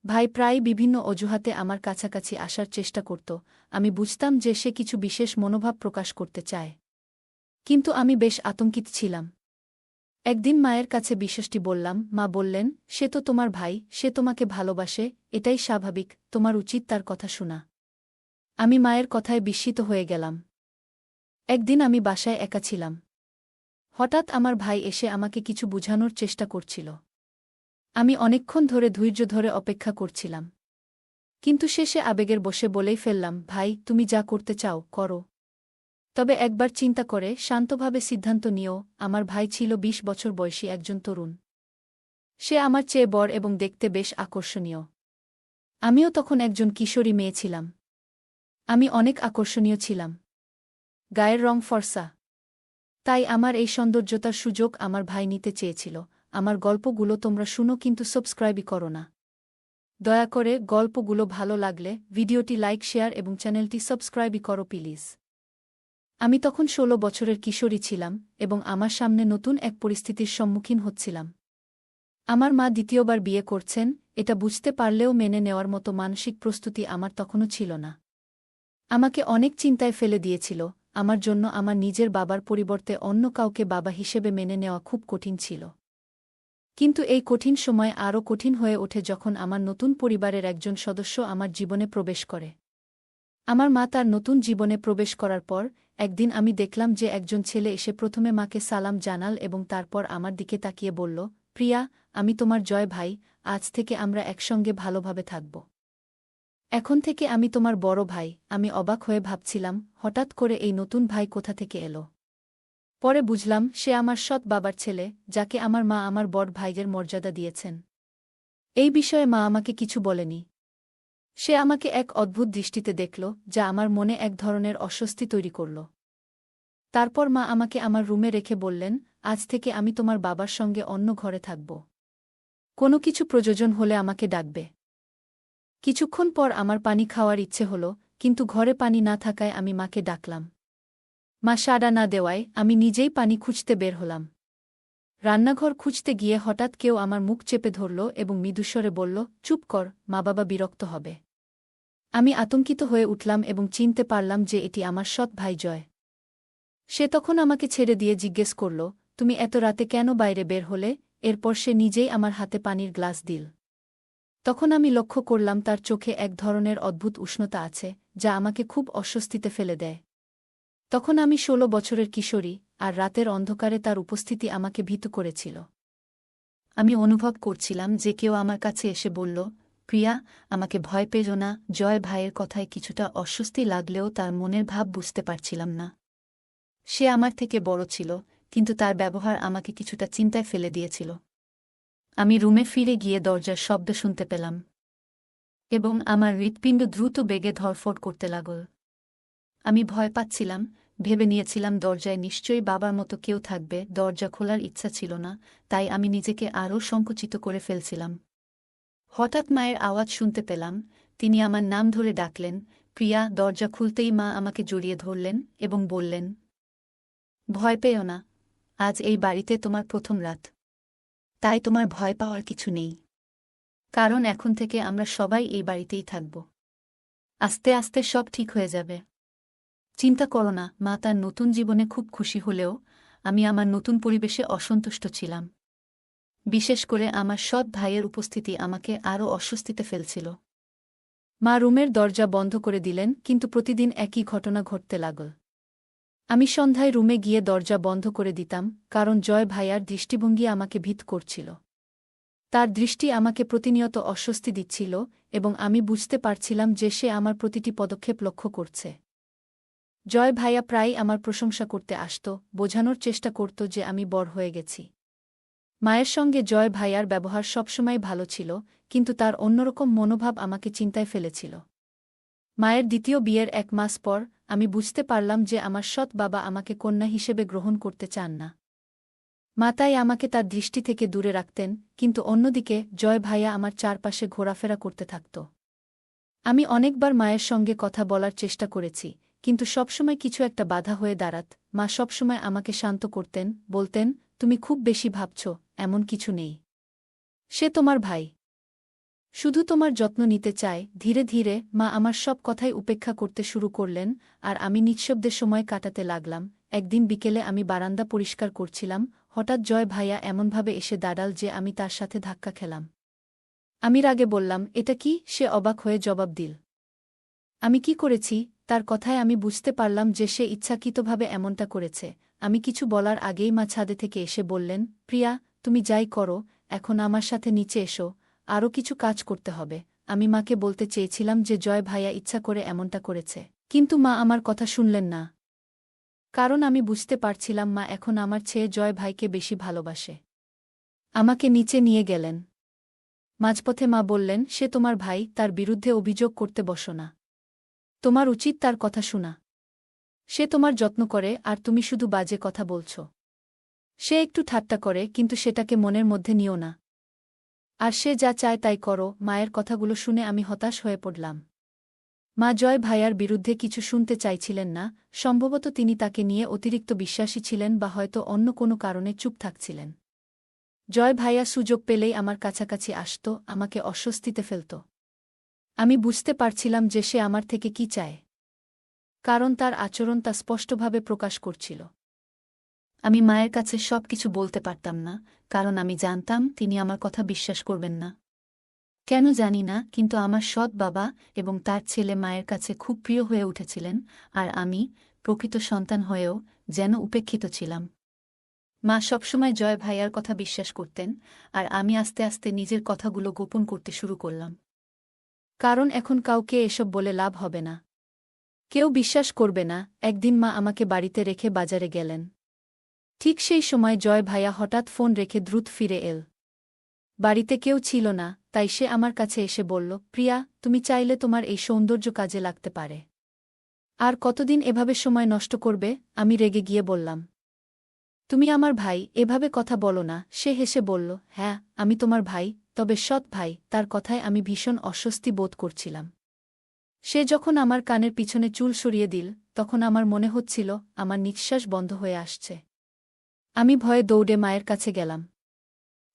ভাই প্রায় বিভিন্ন অজুহাতে আমার কাছাকাছি আসার চেষ্টা করত। আমি বুঝতাম যে সে কিছু বিশেষ মনোভাব প্রকাশ করতে চায়, কিন্তু আমি বেশ আতঙ্কিত ছিলাম। একদিন মায়ের কাছে বিষয়টি বললাম। মা বললেন, সে তো তোমার ভাই, সে তোমাকে ভালোবাসে, এটাই স্বাভাবিক, তোমার উচিত তার কথা শোনা। আমি মায়ের কথায় বিস্মিত হয়ে গেলাম। একদিন আমি বাসায় একা ছিলাম। হঠাৎ আমার ভাই এসে আমাকে কিছু বুঝানোর চেষ্টা করছিল। আমি অনেকক্ষণ ধরে ধৈর্য ধরে অপেক্ষা করছিলাম, কিন্তু শেষে আবেগের বশে বলেই ফেললাম, ভাই, তুমি যা করতে চাও করো, তবে একবার চিন্তা করে শান্তভাবে সিদ্ধান্ত নিও। আমার ভাই ছিল ২০ বছর বয়সী একজন তরুণ। সে আমার চেয়ে বড় এবং দেখতে বেশ আকর্ষণীয়। আমিও তখন একজন কিশোরী মেয়ে ছিলাম। আমি অনেক আকর্ষণীয় ছিলাম। গায়ের রং ফর্সা। তাই আমার এই সৌন্দর্যতার সুযোগ আমার ভাই নিতে চেয়েছিল। আমার গল্পগুলো তোমরা শুনো, কিন্তু সাবস্ক্রাইবই করো না। দয়া করে গল্পগুলো ভালো লাগলে ভিডিওটি লাইক, শেয়ার এবং চ্যানেলটি সাবস্ক্রাইবই করো প্লিজ। আমি তখন ১৬ বছরের কিশোরী ছিলাম এবং আমার সামনে নতুন এক পরিস্থিতির সম্মুখীন হচ্ছিলাম। আমার মা দ্বিতীয়বার বিয়ে করছেন, এটা বুঝতে পারলেও মেনে নেওয়ার মতো মানসিক প্রস্তুতি আমার তখনও ছিল না। আমাকে অনেক চিন্তায় ফেলে দিয়েছিল। আমার জন্য আমার নিজের বাবার পরিবর্তে অন্য কাউকে বাবা হিসেবে মেনে নেওয়া খুব কঠিন ছিল। কিন্তু এই কঠিন সময় আরও কঠিন হয়ে ওঠে যখন আমার নতুন পরিবারের একজন সদস্য আমার জীবনে প্রবেশ করে। আমার মা তার নতুন জীবনে প্রবেশ করার পর একদিন আমি দেখলাম যে একজন ছেলে এসে প্রথমে মাকে সালাম জানাল এবং তারপর আমার দিকে তাকিয়ে বলল, প্রিয়া, আমি তোমার জয় ভাই, আজ থেকে আমরা একসঙ্গে ভালোভাবে থাকব। এখন থেকে আমি তোমার বড় ভাই। আমি অবাক হয়ে ভাবছিলাম, হঠাৎ করে এই নতুন ভাই কোথা থেকে এলো। পরে বুঝলাম সে আমার সৎ বাবার ছেলে, যাকে আমার মা আমার বড় ভাইয়ের মর্যাদা দিয়েছেন। এই বিষয়ে মা আমাকে কিছু বলেনি। সে আমাকে এক অদ্ভুত দৃষ্টিতে দেখল, যা আমার মনে এক ধরনের অস্বস্তি তৈরি করল। তারপর মা আমাকে আমার রুমে রেখে বললেন, আজ থেকে আমি তোমার বাবার সঙ্গে অন্য ঘরে থাকব। কোনো কিছু প্রয়োজন হলে আমাকে ডাকবে। কিছুক্ষণ পর আমার পানি খাওয়ার ইচ্ছে হল, কিন্তু ঘরে পানি না থাকায় আমি মাকে ডাকলাম। মা সাড়া না দেওয়ায় আমি নিজেই পানি খুঁজতে বের হলাম। রান্নাঘর খুঁজতে গিয়ে হঠাৎ কেউ আমার মুখ চেপে ধরল এবং মৃদুস্বরে বলল, চুপ কর, মা বাবা বিরক্ত হবে। আমি আতঙ্কিত হয়ে উঠলাম এবং চিনতে পারলাম যে এটি আমার সৎ ভাই জয়। সে তখন আমাকে ছেড়ে দিয়ে জিজ্ঞেস করল, তুমি এত রাতে কেন বাইরে বের হলে? এরপর সে নিজেই আমার হাতে পানির গ্লাস দিল। তখন আমি লক্ষ্য করলাম তার চোখে এক ধরনের অদ্ভুত উষ্ণতা আছে, যা আমাকে খুব অস্বস্তিতে ফেলে দেয়। তখন আমি ১৬ বছরের কিশোরী, আর রাতের অন্ধকারে তার উপস্থিতি আমাকে ভীত করেছিল। আমি অনুভব করছিলাম যে কেউ আমার কাছে এসে বলল, প্রিয়া, আমাকে ভয় পেও না। জয় ভাইয়ের কথায় কিছুটা অস্বস্তি লাগলেও তার মনের ভাব বুঝতে পারছিলাম না। সে আমার থেকে বড় ছিল, কিন্তু তার ব্যবহার আমাকে কিছুটা চিন্তায় ফেলে দিয়েছিল। আমি রুমে ফিরে গিয়ে দরজার শব্দ শুনতে পেলাম এবং আমার হৃৎপিণ্ড দ্রুত বেগে ধড়ফড় করতে লাগল। আমি ভয় পাচ্ছিলাম, ভেবে নিয়েছিলাম দরজায় নিশ্চয়ই বাবার মতো কেউ থাকবে। দরজা খোলার ইচ্ছা ছিল না, তাই আমি নিজেকে আরও সংকুচিত করে ফেলছিলাম। হঠাৎ মায়ের আওয়াজ শুনতে পেলাম। তিনি আমার নাম ধরে ডাকলেন, প্রিয়া। দরজা খুলতেই মা আমাকে জড়িয়ে ধরলেন এবং বললেন, ভয় পেও না, আজ এই বাড়িতে তোমার প্রথম রাত। তাই তোমার ভয় পাওয়ার কিছু নেই, কারণ এখন থেকে আমরা সবাই এই বাড়িতেই থাকব। আস্তে আস্তে সব ঠিক হয়ে যাবে। চিন্তা করো না। মা তার নতুন জীবনে খুব খুশি হলেও আমি আমার নতুন পরিবেশে অসন্তুষ্ট ছিলাম। বিশেষ করে আমার সৎ ভাইয়ের উপস্থিতি আমাকে আরও অস্বস্তিতে ফেলছিল। মা রুমের দরজা বন্ধ করে দিলেন, কিন্তু প্রতিদিন একই ঘটনা ঘটতে লাগল। আমি সন্ধ্যায় রুমে গিয়ে দরজা বন্ধ করে দিতাম, কারণ জয় ভাইয়ার দৃষ্টিভঙ্গি আমাকে ভীত করছিল। তার দৃষ্টি আমাকে প্রতিনিয়ত অস্বস্তি দিচ্ছিল এবং আমি বুঝতে পারছিলাম যে সে আমার প্রতিটি পদক্ষেপ লক্ষ্য করছে। জয় ভাইয়া প্রায়ই আমার প্রশংসা করতে আসত, বোঝানোর চেষ্টা করত যে আমি বড় হয়ে গেছি। মায়ের সঙ্গে জয় ভাইয়ার ব্যবহার সবসময় ভালো ছিল, কিন্তু তার অন্যরকম মনোভাব আমাকে চিন্তায় ফেলেছিল। মায়ের দ্বিতীয় বিয়ের ১ মাস পর আমি বুঝতে পারলাম যে আমার সৎ বাবা আমাকে কন্যা হিসেবে গ্রহণ করতে চান না। মা তাই আমাকে তার দৃষ্টি থেকে দূরে রাখতেন, কিন্তু অন্যদিকে জয় ভাইয়া আমার চারপাশে ঘোরাফেরা করতে থাকত। আমি অনেকবার মায়ের সঙ্গে কথা বলার চেষ্টা করেছি, কিন্তু সবসময় কিছু একটা বাধা হয়ে দাঁড়াত। মা সবসময় আমাকে শান্ত করতেন, বলতেন, তুমি খুব বেশি ভাবছ, এমন কিছু নেই। সে তোমার ভাই। শুধু তোমার যত্ন নিতে চায়। ধীরে ধীরে মা আমার সব কথাই উপেক্ষা করতে শুরু করলেন, আর আমি নিঃশব্দে সময় কাটাতে লাগলাম। একদিন বিকেলে আমি বারান্দা পরিষ্কার করছিলাম, হঠাৎ জয় ভাইয়া এমনভাবে এসে দাঁড়াল যে আমি তার সাথে ধাক্কা খেলাম। আমি রাগে বললাম, এটা কি? সে অবাক হয়ে জবাব দিল, আমি কি করেছি? তার কথায় আমি বুঝতে পারলাম যে সে ইচ্ছাকৃতভাবে এমনটা করেছে। আমি কিছু বলার আগেই মা ছাদে থেকে এসে বললেন, প্রিয়া, তুমি যাই করো, এখন আমার সাথে নিচে এসো, আরও কিছু কাজ করতে হবে। আমি মাকে বলতে চেয়েছিলাম যে জয় ভাইয়া ইচ্ছা করে এমনটা করেছে, কিন্তু মা আমার কথা শুনলেন না। কারণ আমি বুঝতে পারছিলাম মা এখন আমার চেয়ে জয় ভাইকে বেশি ভালোবাসে। আমাকে নিচে নিয়ে গেলেন। মাঝপথে মা বললেন, সে তোমার ভাই, তার বিরুদ্ধে অভিযোগ করতে বসো না। তোমার উচিত তার কথা শোনা। সে তোমার যত্ন করে, আর তুমি শুধু বাজে কথা বলছ। সে একটু ঠাট্টা করে, কিন্তু সেটাকে মনের মধ্যে নিও না। আর সে যা চায় তাই করো। মায়ের কথাগুলো শুনে আমি হতাশ হয়ে পড়লাম। মা জয় ভাইয়ার বিরুদ্ধে কিছু শুনতে চাইছিলেন না। সম্ভবত তিনি তাকে নিয়ে অতিরিক্ত বিশ্বাসী ছিলেন, বা হয়তো অন্য কোনো কারণে চুপ থাকছিলেন। জয় ভাইয়া সুযোগ পেলেই আমার কাছাকাছি আসত, আমাকে অস্বস্তিতে ফেলত। আমি বুঝতে পারছিলাম যে সে আমার থেকে কি চায়, কারণ তার আচরণ তা স্পষ্টভাবে প্রকাশ করছিল। আমি মায়ের কাছে সব কিছু বলতে পারতাম না, কারণ আমি জানতাম তিনি আমার কথা বিশ্বাস করবেন না। কেন জানি না, কিন্তু আমার সৎ বাবা এবং তার ছেলে মায়ের কাছে খুব প্রিয় হয়ে উঠেছিলেন, আর আমি, প্রকৃত সন্তান হয়েও, যেন উপেক্ষিত ছিলাম। মা সবসময় জয় ভাইয়ার কথা বিশ্বাস করতেন, আর আমি আস্তে আস্তে নিজের কথাগুলো গোপন করতে শুরু করলাম। কারণ এখন কাউকে এসব বলে লাভ হবে না। কেউ বিশ্বাস করবে না। একদিন মা আমাকে বাড়িতে রেখে বাজারে গেলেন। ঠিক সেই সময় জয় ভাইয়া হঠাৎ ফোন রেখে দ্রুত ফিরে এল। বাড়িতে কেউ ছিল না, তাই সে আমার কাছে এসে বলল, প্রিয়া, তুমি চাইলে তোমার এই সৌন্দর্য কাজে লাগতে পারে। আর কতদিন এভাবে সময় নষ্ট করবে? আমি রেগে গিয়ে বললাম, তুমি আমার ভাই, এভাবে কথা বলো না। সে হেসে বলল, হ্যাঁ, আমি তোমার ভাই, তবে সৎ ভাই। তার কথায় আমি ভীষণ অস্বস্তি বোধ করছিলাম। সে যখন আমার কানের পিছনে চুল সরিয়ে দিল, তখন আমার মনে হচ্ছিল আমার নিঃশ্বাস বন্ধ হয়ে আসছে। আমি ভয়ে দৌড়ে মায়ের কাছে গেলাম।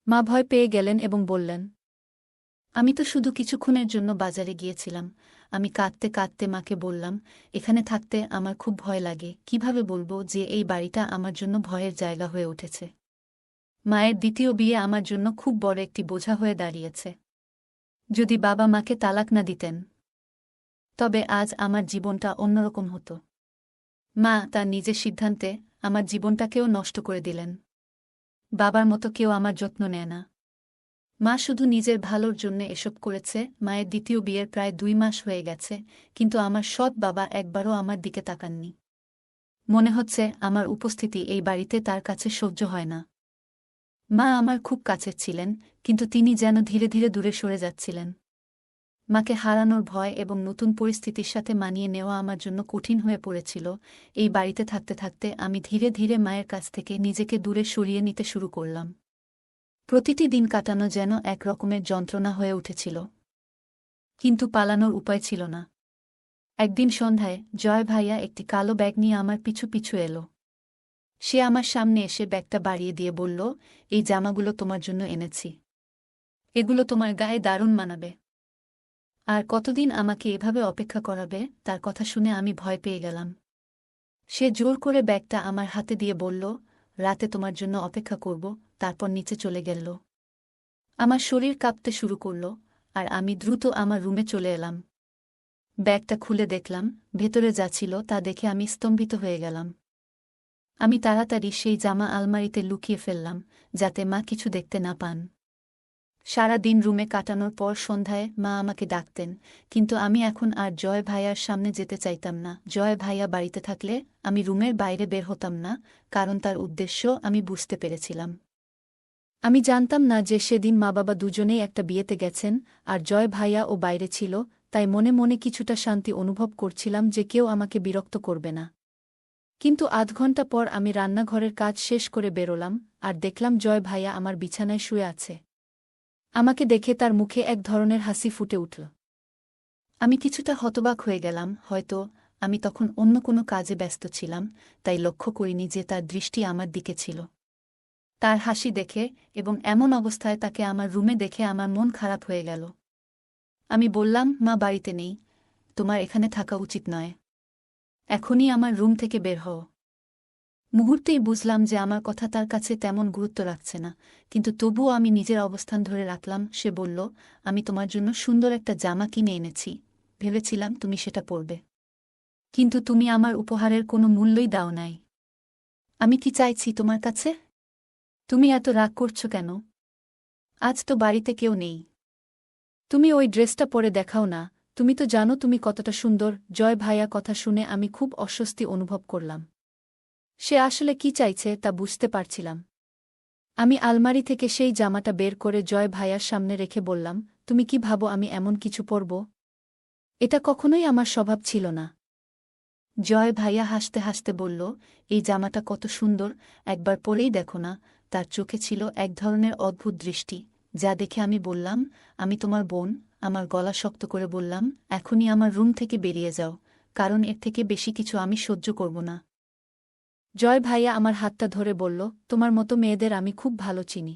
মা ভয় পেয়ে গেলেন এবং বললেন, আমি তো শুধু কিছুক্ষণের জন্য বাজারে গিয়েছিলাম। আমি কাঁদতে কাঁদতে মাকে বললাম, এখানে থাকতে আমার খুব ভয় লাগে। কিভাবে বলবো যে এই বাড়িটা আমার জন্য ভয়ের জায়গা হয়ে উঠেছে? মায়ের দ্বিতীয় বিয়ে আমার জন্য খুব বড় একটি বোঝা হয়ে দাঁড়িয়েছে। যদি বাবা মাকে তালাক না দিতেন, তবে আজ আমার জীবনটা অন্যরকম হতো। মা তার নিজের সিদ্ধান্তে আমার জীবনটাকেও নষ্ট করে দিলেন। বাবার মতো কেউ আমার যত্ন নেয় না। মা শুধু নিজের ভালোর জন্য এসব করেছে। মায়ের দ্বিতীয় বিয়ের প্রায় 2 মাস হয়ে গেছে, কিন্তু আমার সৎ বাবা একবারও আমার দিকে তাকাননি। মনে হচ্ছে আমার উপস্থিতি এই বাড়িতে তার কাছে সহ্য হয় না। মা আমার খুব কাছের ছিলেন, কিন্তু তিনি যেন ধীরে ধীরে দূরে সরে যাচ্ছিলেন। মাকে হারানোর ভয় এবং নতুন পরিস্থিতির সাথে মানিয়ে নেওয়া আমার জন্য কঠিন হয়ে পড়েছিল। এই বাড়িতে থাকতে থাকতে আমি ধীরে ধীরে মায়ের কাছ থেকে নিজেকে দূরে সরিয়ে নিতে শুরু করলাম। প্রতিটি দিন কাটানো যেন এক রকমের যন্ত্রণা হয়ে উঠেছিল, কিন্তু পালানোর উপায় ছিল না। একদিন সন্ধ্যায় জয় ভাইয়া একটি কালো ব্যাগ নিয়ে আমার পিছু পিছু এলো। সে আমার সামনে এসে ব্যাগটা বাড়িয়ে দিয়ে বলল, এই জামাগুলো তোমার জন্য এনেছি। এগুলো তোমার গায়ে দারুণ মানাবে। আর কতদিন আমাকে এভাবে অপেক্ষা করাবে? তার কথা শুনে আমি ভয় পেয়ে গেলাম। সে জোর করে ব্যাগটা আমার হাতে দিয়ে বলল, রাতে তোমার জন্য অপেক্ষা করব। তারপর নিচে চলে গেল। আমার শরীর কাঁপতে শুরু করল, আর আমি দ্রুত আমার রুমে চলে এলাম। ব্যাগটা খুলে দেখলাম, ভেতরে যা ছিল তা দেখে আমি স্তম্ভিত হয়ে গেলাম। আমি তাড়াতাড়ি সেই জামা আলমারিতে লুকিয়ে ফেললাম, যাতে মা কিছু দেখতে না পান। সারা দিন রুমে কাটানোর পর সন্ধ্যায় মা আমাকে ডাকতেন, কিন্তু আমি এখন আর জয় ভাইয়ার সামনে যেতে চাইতাম না। জয় ভাইয়া বাড়িতে থাকলে আমি রুমের বাইরে বের হতাম না, কারণ তার উদ্দেশ্য আমি বুঝতে পেরেছিলাম। আমি জানতাম না যে সেদিন মা বাবা দুজনেই একটা বিয়েতে গেছেন, আর জয় ভাইয়া ও বাইরে ছিল, তাই মনে মনে কিছুটা শান্তি অনুভব করছিলাম যে কেউ আমাকে বিরক্ত করবে না। কিন্তু আধ ঘন্টা পর আমি রান্নাঘরের কাজ শেষ করে বেরোলাম, আর দেখলাম জয় ভাইয়া আমার বিছানায় শুয়ে আছে। আমাকে দেখে তার মুখে এক ধরনের হাসি ফুটে উঠল। আমি কিছুটা হতবাক হয়ে গেলাম। হয়তো আমি তখন অন্য কোনো কাজে ব্যস্ত ছিলাম, তাই লক্ষ্য করিনি যে তার দৃষ্টি আমার দিকে ছিল। তার হাসি দেখে এবং এমন অবস্থায় তাকে আমার রুমে দেখে আমার মন খারাপ হয়ে গেল। আমি বললাম, মা বাড়িতে নেই, তোমার এখানে থাকা উচিত নয়, এখনই আমার রুম থেকে বের হও। মুহূর্তেই বুঝলাম যে আমার কথা তার কাছে তেমন গুরুত্ব রাখছে না, কিন্তু তবুও আমি নিজের অবস্থান ধরে রাখলাম। সে বলল, আমি তোমার জন্য সুন্দর একটা জামা কিনে এনেছি, ভেবেছিলাম তুমি সেটা পরবে, কিন্তু তুমি আমার উপহারের কোনো মূল্যই দাও নাই। আমি কি চাইছি তোমার কাছে? তুমি এত রাগ করছো কেন? আজ তো বাড়িতে কেউ নেই, তুমি ওই ড্রেসটা পরে দেখাও না, তুমি তো জানো তুমি কতটা সুন্দর। জয় ভাইয়া কথা শুনে আমি খুব অস্বস্তি অনুভব করলাম। সে আসলে কি চাইছে তা বুঝতে পারছিলাম। আমি আলমারি থেকে সেই জামাটা বের করে জয় ভাইয়ার সামনে রেখে বললাম, তুমি কি ভাবো আমি এমন কিছু পরব? এটা কখনোই আমার স্বভাব ছিল না। জয় ভাইয়া হাসতে হাসতে বলল, এই জামাটা কত সুন্দর, একবার পরেই দেখো না। তার চোখে ছিল এক ধরনের অদ্ভুত দৃষ্টি, যা দেখে আমি বললাম, আমি তোমার বোন। আমার গলা শক্ত করে বললাম, এখনই আমার রুম থেকে বেরিয়ে যাও, কারণ এর থেকে বেশি কিছু আমি সহ্য করব না। জয় ভাইয়া আমার হাতটা ধরে বলল, তোমার মতো মেয়েদের আমি খুব ভালো চিনি।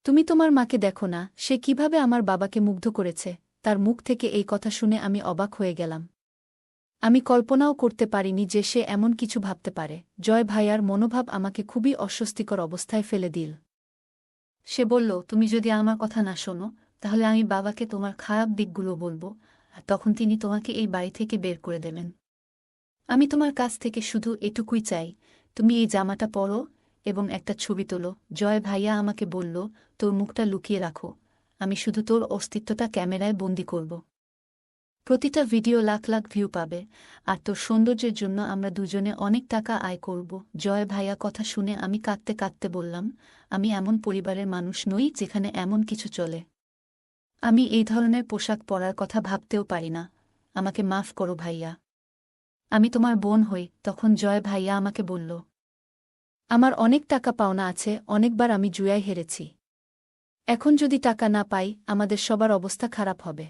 তুমি তোমার মাকে দেখো না, সে কিভাবে আমার বাবাকে মুগ্ধ করেছে। তার মুখ থেকে এই কথা শুনে আমি অবাক হয়ে গেলাম। আমি কল্পনাও করতে পারিনি যে সে এমন কিছু ভাবতে পারে। জয় ভাইয়ার মনোভাব আমাকে খুবই অস্বস্তিকর অবস্থায় ফেলে দিল। সে বলল, তুমি যদি আমার কথা না শোনো, তাহলে আমি বাবাকে তোমার খারাপ দিকগুলো বলবো, আর তখন তিনি তোমাকে এই বাড়ি থেকে বের করে দেবেন। আমি তোমার কাছ থেকে শুধু এটুকুই চাই, তুমি এই জামাটা পরো এবং একটা ছবি তোলো। জয় ভাইয়া আমাকে বলল, তোর মুখটা লুকিয়ে রাখো, আমি শুধু তোর অস্তিত্বটা ক্যামেরায় বন্দি করব। প্রতিটা ভিডিও লাখ লাখ ভিউ পাবে, আর তোর সৌন্দর্যের জন্য আমরা দুজনে অনেক টাকা আয় করব। জয় ভাইয়া কথা শুনে আমি কাঁদতে কাঁদতে বললাম, আমি এমন পরিবারের মানুষ নই যেখানে এমন কিছু চলে। আমি এই ধরনের পোশাক পরার কথা ভাবতেও পারি না, আমাকে মাফ করো ভাইয়া। আমি তোমার বোন হই। তখন জয় ভাইয়া আমাকে বলল, আমার অনেক টাকা পাওনা আছে, অনেকবার আমি জুয়ায় হেরেছি। এখন যদি টাকা না পাই, আমাদের সবার অবস্থা খারাপ হবে।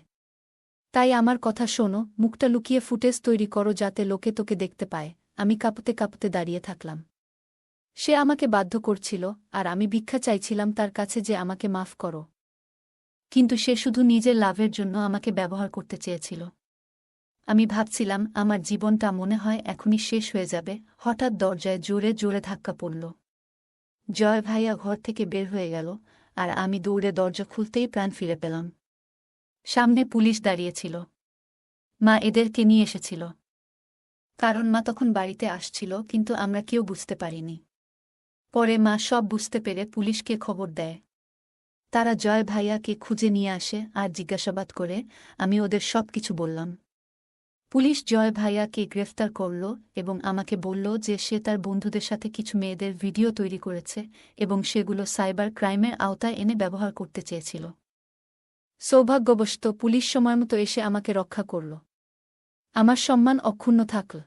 তাই আমার কথা শোনো, মুখটা লুকিয়ে ফুটেজ তৈরি করো যাতে লোকে তোকে দেখতে পায়। আমি কাঁপতে কাঁপতে দাঁড়িয়ে থাকলাম। সে আমাকে বাধ্য করছিল, আর আমি ভিক্ষা চাইছিলাম তার কাছে যে আমাকে মাফ করো। কিন্তু সে শুধু নিজের লাভের জন্য আমাকে ব্যবহার করতে চেয়েছিল। আমি ভাবছিলাম আমার জীবনটা মনে হয় এখনই শেষ হয়ে যাবে। হঠাৎ দরজায় জোরে জোরে ধাক্কা পড়ল। জয় ভাইয়া ঘর থেকে বের হয়ে গেল, আর আমি দৌড়ে দরজা খুলতেই প্রাণ ফিরে পেলাম। সামনে পুলিশ দাঁড়িয়েছিল। মা এদেরকে নিয়ে এসেছিল, কারণ মা তখন বাড়িতে আসছিল, কিন্তু আমরা কেউ বুঝতে পারিনি। পরে মা সব বুঝতে পেরে পুলিশকে খবর দেয়। তারা জয় ভাইয়াকে খুঁজে নিয়ে আসে আর জিজ্ঞাসাবাদ করে। আমি ওদের সব কিছু বললাম। পুলিশ জয় ভাইয়াকে গ্রেফতার করল এবং আমাকে বলল যে সে তার বন্ধুদের সাথে কিছু মেয়েদের ভিডিও তৈরি করেছে এবং সেগুলো সাইবার ক্রাইমের আওতায় এনে ব্যবহার করতে চেয়েছিল। সৌভাগ্যবশত পুলিশ সময়মতো এসে আমাকে রক্ষা করল। আমার সম্মান অক্ষুণ্ণ থাকল।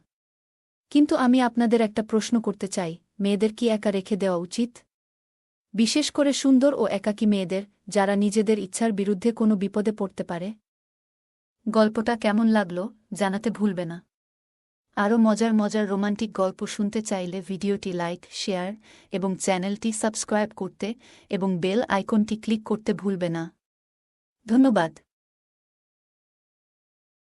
কিন্তু আমি আপনাদের একটা প্রশ্ন করতে চাই, মেয়েদের কি একা রেখে দেওয়া উচিত? বিশেষ করে সুন্দর ও একাকী মেয়েদের, যারা নিজেদের ইচ্ছার বিরুদ্ধে কোনো বিপদে পড়তে পারে? গল্পটা কেমন লাগলো জানাতে ভুলবে না। আরও মজার মজার রোমান্টিক গল্প শুনতে চাইলে ভিডিওটি লাইক, শেয়ার এবং চ্যানেলটি সাবস্ক্রাইব করতে এবং বেল আইকনটি ক্লিক করতে ভুলবে না। ধন্যবাদ।